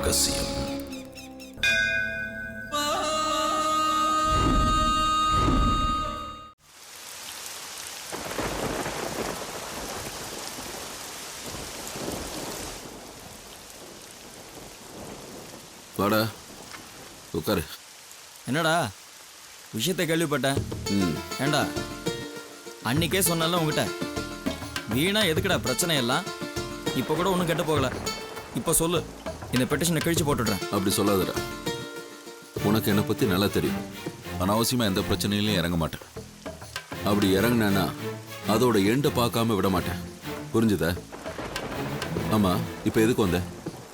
ரகசியம். வாடா உட்காரு. என்னடா விஷயத்தை கேள்விப்பட்டேன். ஏண்டா அன்னைக்கே சொன்னால உங்ககிட்ட வீணா எதுக்குடா பிரச்சனை எல்லாம்? இப்போ கூட ஒன்றும் கெட்டு போகல. இப்போ சொல்லு, இந்த பெட்டிஷனை கிழிச்சு போட்டுடுறேன். அப்படி சொல்லாதடா. உனக்கு என்னை பற்றி நல்லா தெரியும். அனாவசியமாக எந்த பிரச்சனையிலையும் இறங்க மாட்டேன். அப்படி இறங்கினேன்னா அதோட எண்டை பார்க்காம விட மாட்டேன். புரிஞ்சுதா? ஆமாம், இப்போ எதுக்கு வந்த?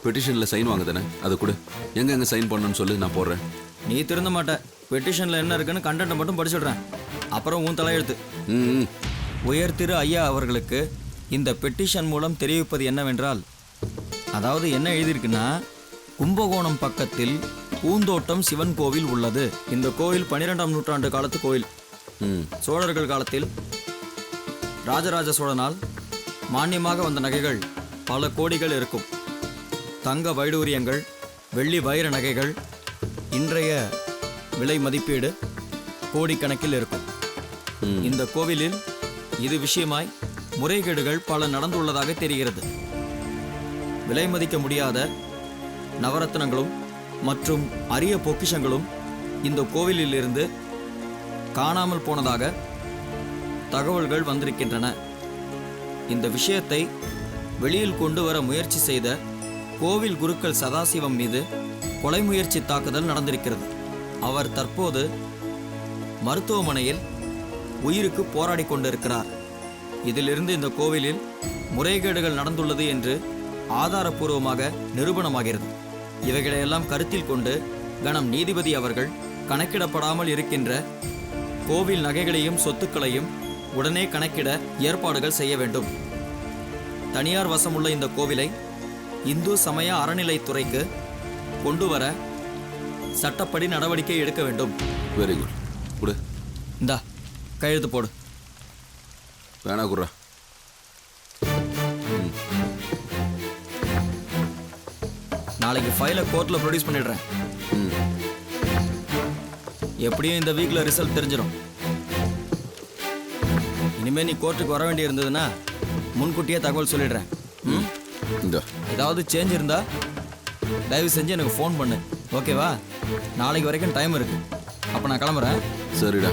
பெட்டிஷனில் சைன் வாங்க தானே, அதை கொடு. எங்கே சைன் பண்ணணும்னு சொல்லி நான் போடுறேன். நீ திருந்த மாட்ட. பெட்டிஷனில் என்ன இருக்குன்னு கண்டென்ட்டை மட்டும் படிச்சுடுறேன். அப்புறம் உன் தலையெழுத்து. உயர் திரு ஐயா அவர்களுக்கு இந்த பெட்டிஷன் மூலம் தெரிவிப்பது என்னவென்றால், அதாவது என்ன எழுதியிருக்குன்னா, கும்பகோணம் பக்கத்தில் பூந்தோட்டம் சிவன் கோவில் உள்ளது. இந்த கோவில் 12ஆம் நூற்றாண்டு காலத்து கோவில். சோழர்கள் காலத்தில் ராஜராஜ சோழனால் மானியமாக வந்த நகைகள் பல கோடிகள் இருக்கும். தங்க வைடூரியங்கள், வெள்ளி வைர நகைகள் இன்றைய விலை மதிப்பீடு கோடிக்கணக்கில் இருக்கும். இந்த கோவிலில் இது விஷயமாய் முறைகேடுகள் பல நடந்துள்ளதாக தெரிகிறது. விலை மதிக்க முடியாத நவரத்னங்களும் மற்றும் அரிய பொக்கிஷங்களும் இந்த கோவிலில் இருந்து காணாமல் போனதாக தகவல்கள் வந்திருக்கின்றன. இந்த விஷயத்தை வெளியில் கொண்டு வர முயற்சி செய்த கோவில் குருக்கள் சதாசிவம் மீது கொலை முயற்சி தாக்குதல் நடந்திருக்கிறது. அவர் தற்போது மருத்துவமனையில் உயிருக்கு போராடி கொண்டிருக்கிறார். இதிலிருந்து இந்த கோவிலில் முறைகேடுகள் நடந்துள்ளது என்று ஆதாரபூர்வமாக நிரூபணமாகிறது. இவைகளையெல்லாம் கருத்தில் கொண்டு கணம் நீதிபதி அவர்கள் கணக்கிடப்படாமல் இருக்கின்ற கோவில் நகைகளையும் சொத்துக்களையும் உடனே கணக்கிட ஏற்பாடுகள் செய்ய வேண்டும். தனியார் வசமுள்ள இந்த கோவிலை இந்து சமய அறநிலைத்துறைக்கு கொண்டு வர சட்டப்படி நடவடிக்கை எடுக்க வேண்டும். Very good. கொடு. இந்தா கையெழுத்து போடு. வேணா குர்ரா. நாளைக்கு ஃபைலை கோர்ட்டில் ப்ரொடியூஸ் பண்ணிடுறேன். எப்படியும் இந்த வீக்கில் ரிசல்ட் தெரிஞ்சிடும். இனிமேல் நீ கோர்ட்டுக்கு வர வேண்டி இருந்ததுன்னா முன்கூட்டியே தகவல் சொல்லிடுறேன். ஏதாவது சேஞ்ச் இருந்தா தயவு செஞ்சு எனக்கு ஃபோன் பண்ணு. ஓகேவா? நாளைக்கு வரைக்கும் டைம் இருக்கு. அப்போ நான் கிளம்புறேன். சரிடா.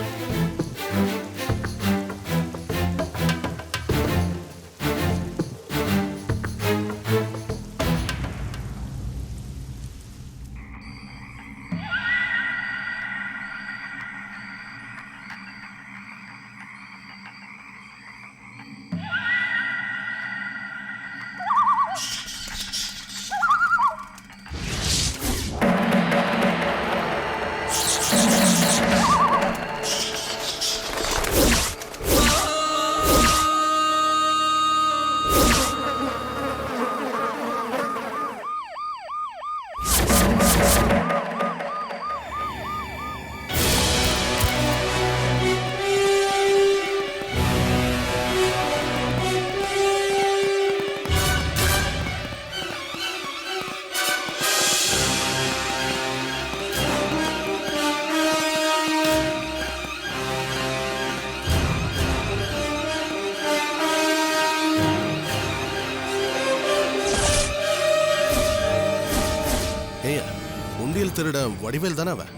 உண்டியல் திருட வடிவேல் தானே அவன்?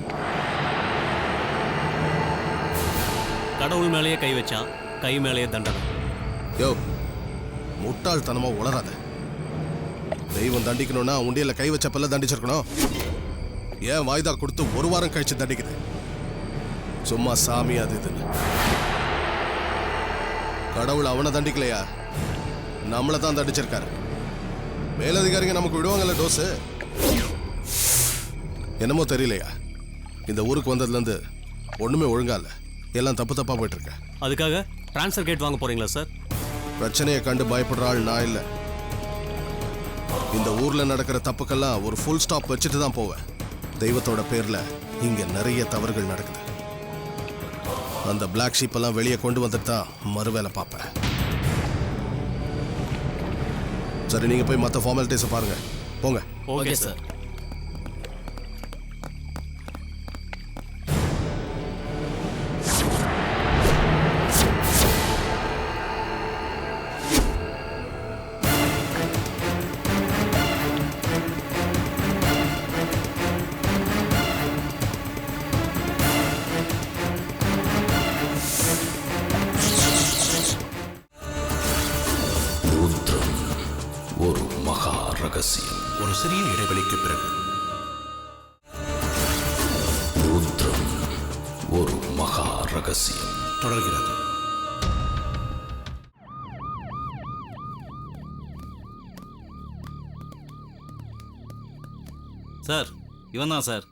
கடவுள் மேலேயே கை வச்சான், கை மேலேயே தண்டனை. யோ, முட்டாள்தனமா உளராத. தெய்வம் தண்டிக்கணும்னா உண்டியல்ல கை வச்சப்பல்ல தண்டிச்சிருக்கணும். ஏன் வாய்தா கொடுத்து ஒரு வாரம் கழிச்சு தண்டிக்குது? சும்மா சாமி அது இதுன்னு. கடவுள் அவனை தண்டிக்கலையா, நம்மளை தான் தண்டிச்சிருக்காரு. மேலதிகாரிங்க நமக்கு விடுவாங்கல்ல டோஸு. என்னமோ தெரியலையா, இந்த ஊருக்கு வந்ததுலேருந்து ஒன்றுமே ஒழுங்கா இல்லை. எல்லாம் தப்பு தப்பாக போயிட்டு இருக்க. அதுக்காக ட்ரான்ஸ்ஃபர் கேட் வாங்க போறீங்களா சார்? பிரச்சனையை கண்டு பயப்படுற ஆள் நான் இல்லை. இந்த ஊரில் நடக்கிற தப்புக்கெல்லாம் ஒரு ஃபுல் ஸ்டாப் வச்சுட்டு தான் போவேன். தெய்வத்தோட பேரில் இங்கே நிறைய தவறுகள் நடக்குது. அந்த பிளாக் ஷீப்பெல்லாம் வெளியே கொண்டு வந்துட்டு தான் மறுவேலை பார்ப்பேன். சரி, நீங்கள் போய் மற்ற ஃபார்மாலிட்டிஸை பாருங்கள். போங்க. Okay sir. ரகசியம். ஒரு சிறிய இடைவெளிக்கு பிறகு ருத்ரம் ஒரு மகா ரகசியம் தொடர்கிறது. சார் இவன் தான் சார்.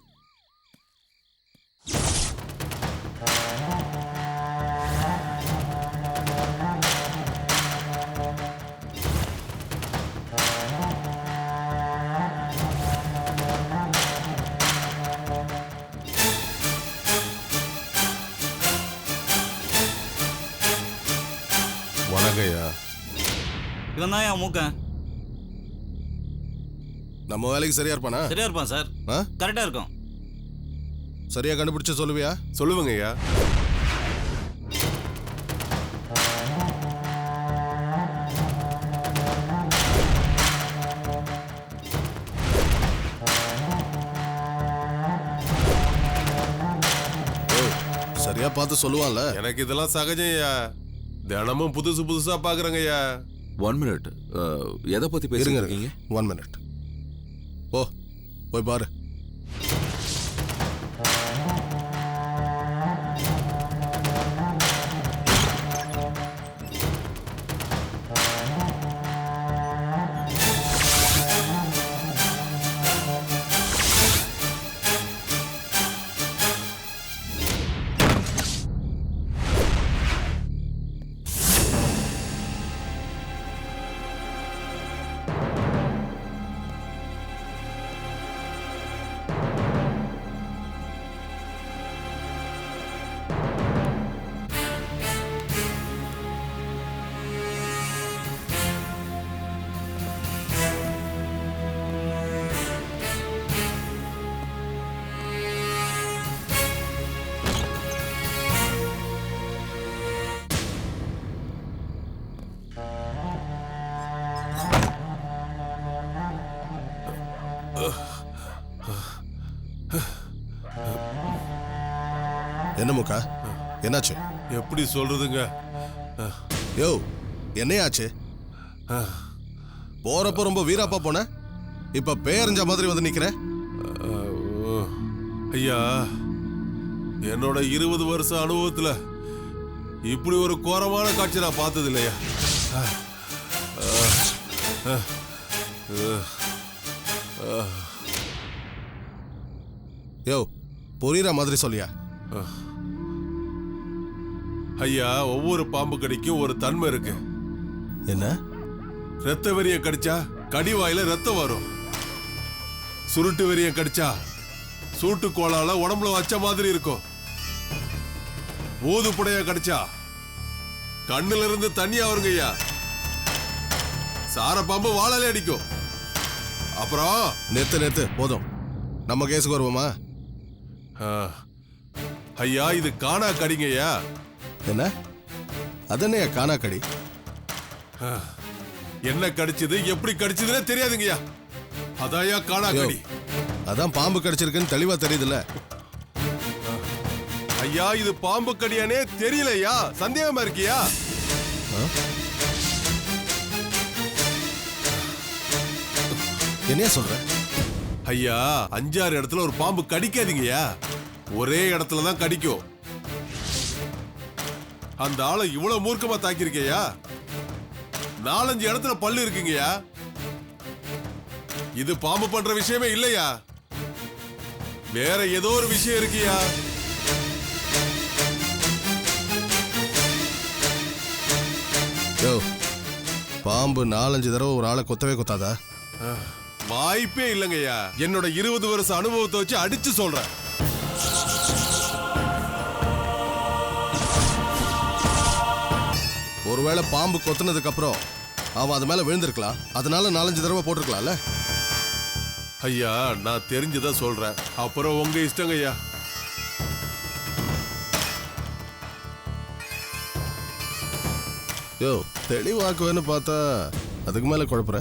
வணக்கம்யா. இவன் தான் என் மூக்கன். நம்ம வேலைக்கு சரியா இருப்பானா? சரியா இருப்பான் சார். ஆ? கரெக்டா இருக்கும். சரியா கண்டுபிடிச்சு சொல்லுவியா? சொல்லுவங்க ஐயா. சரியா பார்த்து சொல்லுவான்ல. எனக்கு இதெல்லாம் சகஜம் ஐயா. தினமும் புதுசு புதுசா பாக்குறேங்க ஐயா. 1 மினிட். எதை பத்தி இருங்க பேசுங்க இருங்க 1 மினிட். ஓ போய் பாரு. என்ன முக்கா, என்னாச்சு? எப்படி சொல்றதுங்க? யோ என்னையாச்சு? போறப்ப ரொம்ப வீராப்பா போன, இப்ப பேரஞ்ச மாதிரி வந்து நிக்கிற. ஐயா, என்னோட 20 வருஷ அனுபவத்துல இப்படி ஒரு கோரமான காட்சி நான் பார்த்தது இல்லையா. யோ புரியுற மாதிரி சொல்லியா? ஐயா, ஒவ்வொரு பாம்பு கடிக்கும் ஒரு தன்மை இருக்கு. என்ன? ரத்த வெறிய கடிச்சா கடிவாயில ரத்தம் வரும். சுருட்டு வெறிய கடிச்சா சூட்டு கோளால உடம்புல வச்ச மாதிரி இருக்கும். ஊது புடைய கடிச்சா கண்ணுல இருந்து தண்ணியா வருங்க ஐயா. சார பாம்பு வாழாலே அடிக்கும். அப்புறம் நேத்து போதும், நம்ம கேஸுக்கு வருவோமா? ஐயா, இது காணா கடிங்க ஐயா. என்ன அதனையா காணா கடி? என்ன கடிச்சது எப்படி கடிச்சதுன்னே தெரியாதுங்கய்யா. அதாயா காணா கடி. அதான் பாம்பு கடிச்சிருக்குன்னு தெளிவா தெரியுதுல்ல. ஐயா, இது பாம்பு கடியானே தெரியலையா? சந்தேகமா இருக்கியா? என்னையா சொல்ற? ஐயா, 5-6 இடத்துல ஒரு பாம்பு கடிக்காதீங்கய்யா. ஒரே இடத்துல தான் கடிக்கும். அந்த ஆளை இவ்வளவு மூர்க்கமா தாக்கியிருக்கையா? 4-5 இடத்துல பல்லு இருக்குங்கய்யா. இது பாம்பு பண்ற விஷயமே இல்லையா. வேற ஏதோ ஒரு விஷயம் இருக்கியா. யோ, பாம்பு 4-5 தடவை ஒரு ஆளை கொத்தவே கொத்தாதா? வாய்ப்பே இல்லைங்கய்யா. என்னோட 20 வருஷ அனுபவத்தை வச்சு அடிச்சு சொல்றேன். ஒருவேளை பாம்பு கொத்துனதுக்கு அப்புறம் அவன் அது மேல விழுந்திருக்கலாம், அதனால 4-5 தடவை போட்டிருக்கலாம்ல. ஐயா, நான் தெரிஞ்சதா சொல்றேன். அப்புறம் உங்க இஷ்டங்க ஐயா. யோ, தெளிவாக்குவேன்னு பார்த்தா அதுக்கு மேல குழப்புற.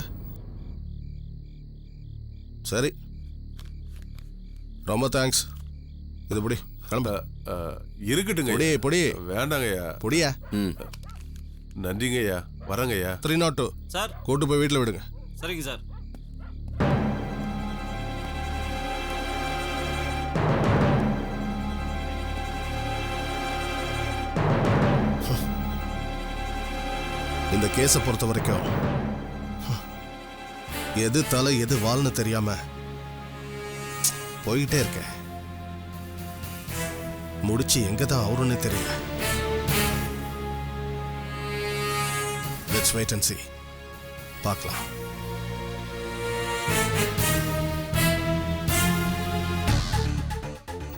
சரி, ரொம்ப தேங்க்ஸ். இது பொடி, கிளம்ப. இருக்கட்டுங்க. பொடி பொடி. வேண்டாங்க ஐயா. பொடியா? நன்றிங்க ஐயா. வரங்க ஐயா. 302 சார். கூட்டு போய் வீட்டில் விடுங்க. சரிங்க சார். இந்த கேஸை பொறுத்த வரைக்கும் எது தலை எது வால்னு தெரியாம போயிட்டே இருக்கேன். முடிச்சு எங்க தான் அவருன்னு தெரியல. Let's wait and see. பார்க்கலாம்.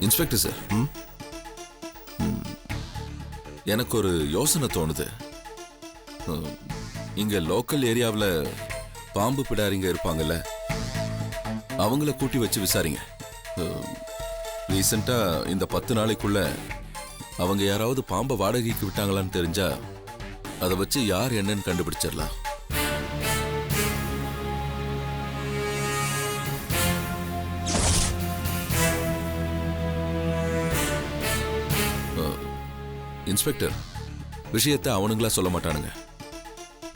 இன்ஸ்பெக்டர் சார், எனக்கு ஒரு யோசனை தோணுது. இங்க லோக்கல் ஏரியாவில் பாம்பு பிடாரிங்க இருப்பாங்கல்ல, அவங்கள கூட்டி வச்சு விசாரிங்க. ரீசெண்டா இந்த 10 நாளைக்குள்ள அவங்க யாராவது பாம்பை வாடகைக்கு விட்டாங்களான்னு தெரிஞ்சா அதை வச்சு யார் என்னன்னு கண்டுபிடிச்சிடலாம். இன்ஸ்பெக்டர், விஷயத்தை அவனுங்களா சொல்ல மாட்டானுங்க.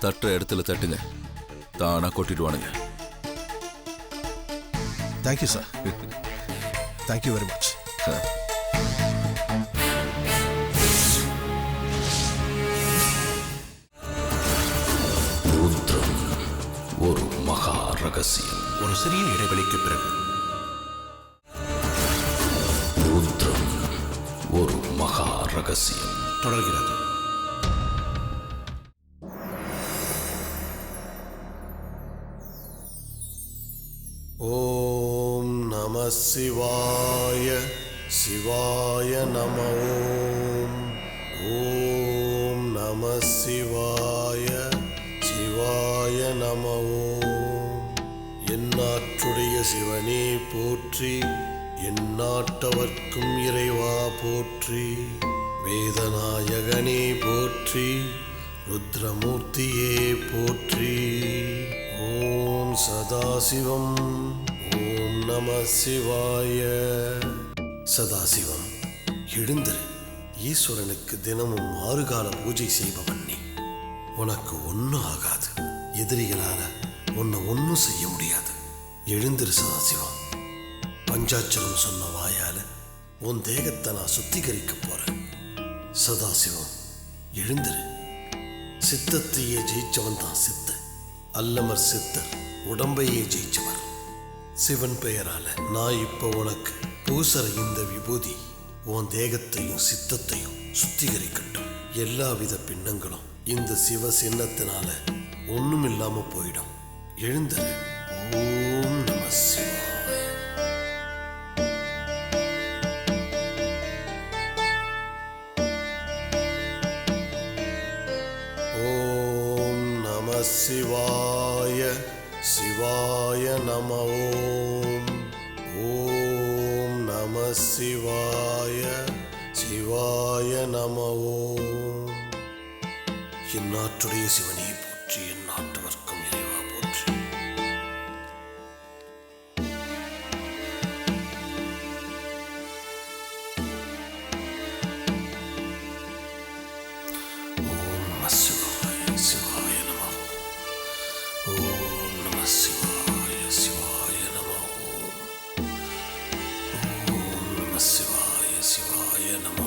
தட்டுற இடத்துல தட்டுங்க, தானா கொட்டிடுவானுங்க. Thank you sir. Thank you very much. Rudram ஒரு மகா ரகசியம். ஒரு சிறிய இடைவெளிக்கு பிறகு ருத்ரம் ஒரு மகா ரகசியம் தொடர்கிறது. ஓம் நம சிவாய. சிவாய நம. ஓம் நம சிவாய. சிவாய நம. எந்நாட்டுடைய சிவனே போற்றி, எந்நாட்டவர்க்கும் இறைவா போற்றி, வேதநாயகனே போற்றி, ருத்ரமூர்த்தியே போற்றி. ஓம் சதாசிவம். ஓம் நம சிவாய. சதாசிவம், எழுந்திரு. ஈஸ்வரனுக்கு தினமும் 6 கால பூஜை செய்பவன் நீ. உனக்கு ஒன்றும் ஆகாது. எதிரிகளால உன்னை ஒன்றும் செய்ய முடியாது. எழுந்திரு சதாசிவம். பஞ்சாட்சரம் சொன்ன வாயால உன் தேகத்தை நான் சுத்திகரிக்க போறேன். சதாசிவம், எழுந்திரு. சித்தத்தையே ஜெயிச்சவன் தான் சித்த. அல்லமர் சித்தர் உடம்பையே ஜெயிச்சவர். சிவன் பெயரால நான் இப்ப உனக்கு பூசற இந்த விபூதி உன் தேகத்தையும் சித்தத்தையும் சுத்திகரிக்கட்டும். எல்லாவித பின்னங்களும் இந்த சிவ சின்னத்தினால ஒண்ணும் இல்லாம போயிடும். எழுந்திரு. ஓம் நம சிவாய. ஓம் நம சிவாய. சிவாய நம. ஓம் நம சிவாய. சிவாய நம. எந்நாட்டுடைய சிவனே போற்றி, எந்நாட்டவர்க்கும் இறைவா போற்றி. ஓம் நம சிவாய. சிவாய நம. ஓம் நம சிவாய. சிவாய நம. ஓம் நம சிவாய. சிவாய நம.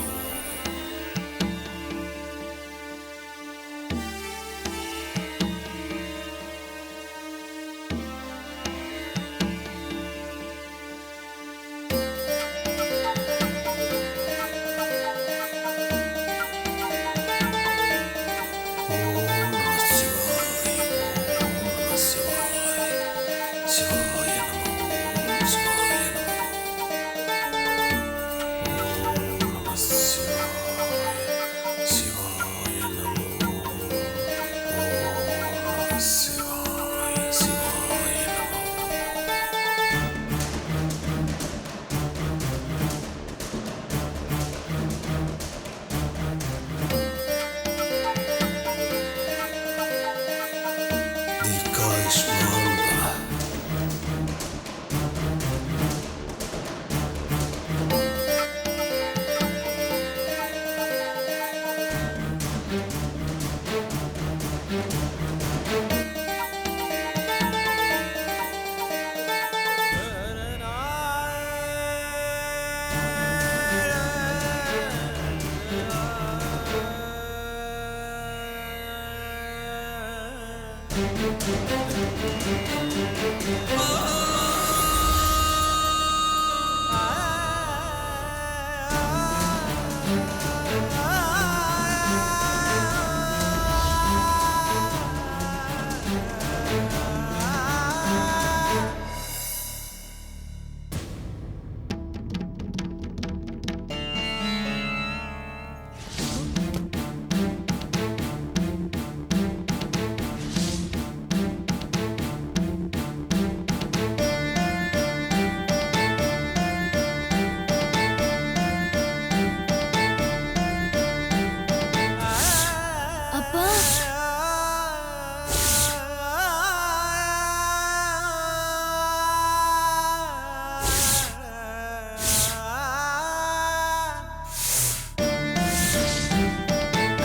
அப்பா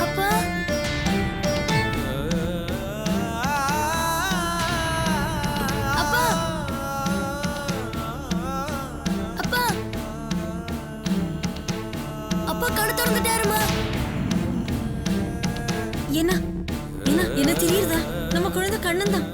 அப்பா அப்பா அப்பா அப்பா கண்ணு திறந்துட்டாருமா. என்ன என்ன என்ன தெரியுதா? நம்ம குழந்தை கண்ணன் தான்.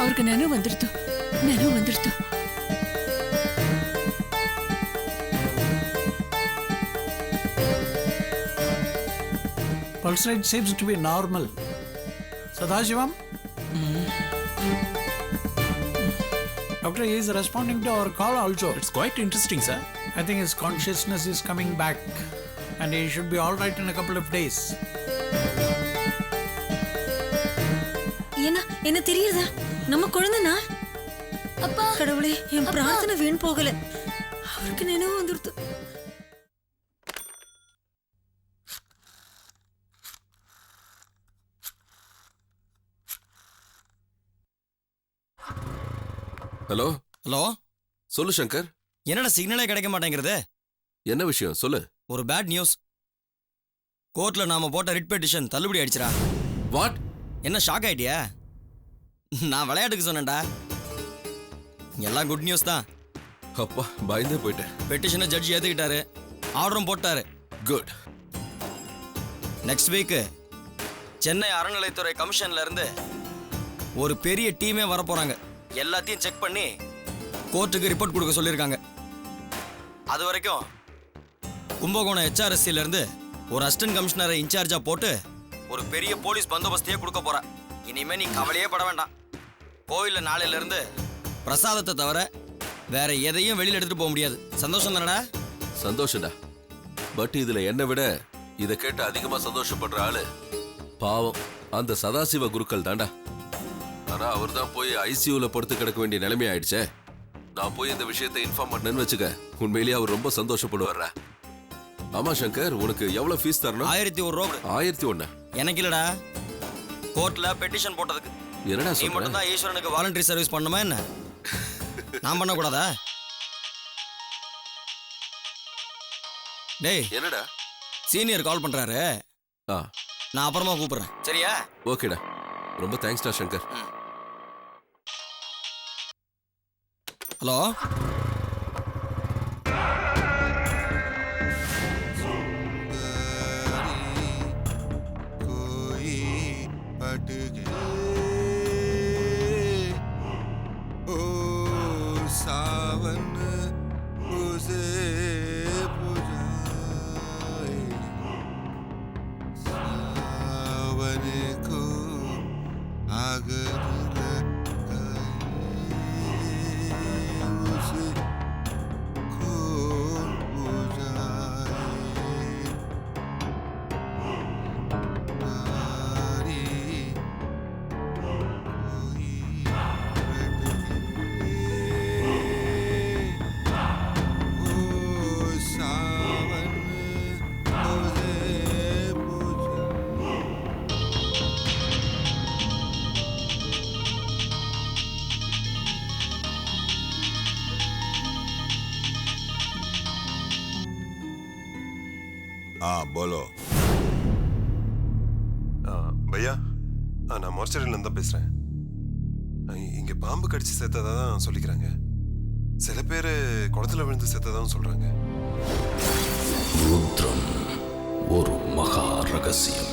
ಅವ್ರಿಗೆ ನೆನಪು ಬಂದಿರ್ತು, ನೆನಪು ಬಂದಿರ್ತು. Pulse rate seems to be normal. Sadashivam? Doctor, he is responding to our call also. It's quite interesting, sir. I think his consciousness is coming back and he should be all right in a couple of days. என்ன என்ன தெரியுதா? நம்ம குழந்தைனா? அப்பா கடவுளே, என் பிரார்த்தனை வீண் போகல. அவருக்கு நினைவு வந்துருது. ஹலோ ஹலோ, சொல்லு சங்கர். என்னடா சிக்னலே கிடைக்க மாட்டேங்கிறது? என்ன விஷயம் சொல்லு. ஒரு பேட் நியூஸ். கோர்ட்ல நாம போட்ட ரிட் பெட்டிஷன் தள்ளுபடி ஆயிடுச்சுடா. வாட்? என்ன ஷாக் ஆயிட்டியா? நான் விளையாட்டுக்கு சொன்னேன்டா. எல்லாம் குட் நியூஸ் தான். அப்பா பயந்தே போயிட்டேன். பெட்டிஷனை ஜட்ஜி ஏத்துக்கிட்டாரு, ஆர்டரும் போட்டாரு. குட். நெக்ஸ்ட் வீக் சென்னை அறநிலைத்துறை கமிஷன்ல இருந்து ஒரு பெரிய டீமே வர போறாங்க. எல்லாத்தையும் செக் பண்ணி கோர்ட்டுக்கு ரிப்போர்ட் கொடுக்க சொல்லியிருக்காங்க. அது வரைக்கும் கும்பகோணம் HRSC இருந்து ஒரு அசிஸ்டன்ட் கமிஷனரை இன்சார்ஜா போட்டு ஒரு பெரிய போலீஸ் பந்தோபஸ்தையே கொடுக்க போற. இனிமே நீ கவலையே பட வேண்டாம். கோயில்ல நாளையில இருந்து பிரசாதத்தை தவிர வேற எதையும் வெளியில எடுத்துட்டு போக முடியாது. சந்தோஷம் தானடா? சந்தோஷம்டா. பட் இதுல என்னை விட இதை கேட்டு அதிகமா சந்தோஷப்படுற ஆளு பாவம் அந்த சதாசிவ குருக்கள் தாண்டா. ஆனா அவர் தான் போய் ICUல படுத்து கிடக்க வேண்டிய நிலைமை ஆயிடுச்சே. நான் போய் இந்த விஷயத்தை இன்ஃபார்ம் பண்ணேன்னு வச்சுக்க, உண்மையிலேயே அவர் ரொம்ப சந்தோஷப்படுவாரா. ஆமா சங்கர், உனக்கு எவ்வளவு ஃபீஸ் தரணும்? 1001 ரூபா. 1001? எனக்கு இல்லடா, கோர்ட்ல பெட்டிஷன் போட்டதுக்கு. என்னடா நீ சொல்ற? மட்டும் தான் ஈஸ்வரனுக்கு வாலண்டரி சர்வீஸ் பண்ணுமா என்ன? நான் பண்ணக்கூடாதா? டேய் என்னடா? சீனியர் கால் பண்றாரு, ஆ நான் அப்புறமா கூப்பிடுறேன். சரியா? ஓகேடா. ரொம்ப தேங்க்ஸ்டா சங்கர். ஹலோ, போலோ. பையா நான் மோர்ச்சரியிலேருந்து தான் பேசுகிறேன். இங்கே பாம்பு கடிச்சு செத்ததாக தான் சொல்லிக்கிறாங்க. சில பேர் குளத்துல விழுந்து செத்ததாகவும் சொல்கிறாங்க. ருத்ரம் ஒரு மகா ரகசியம்.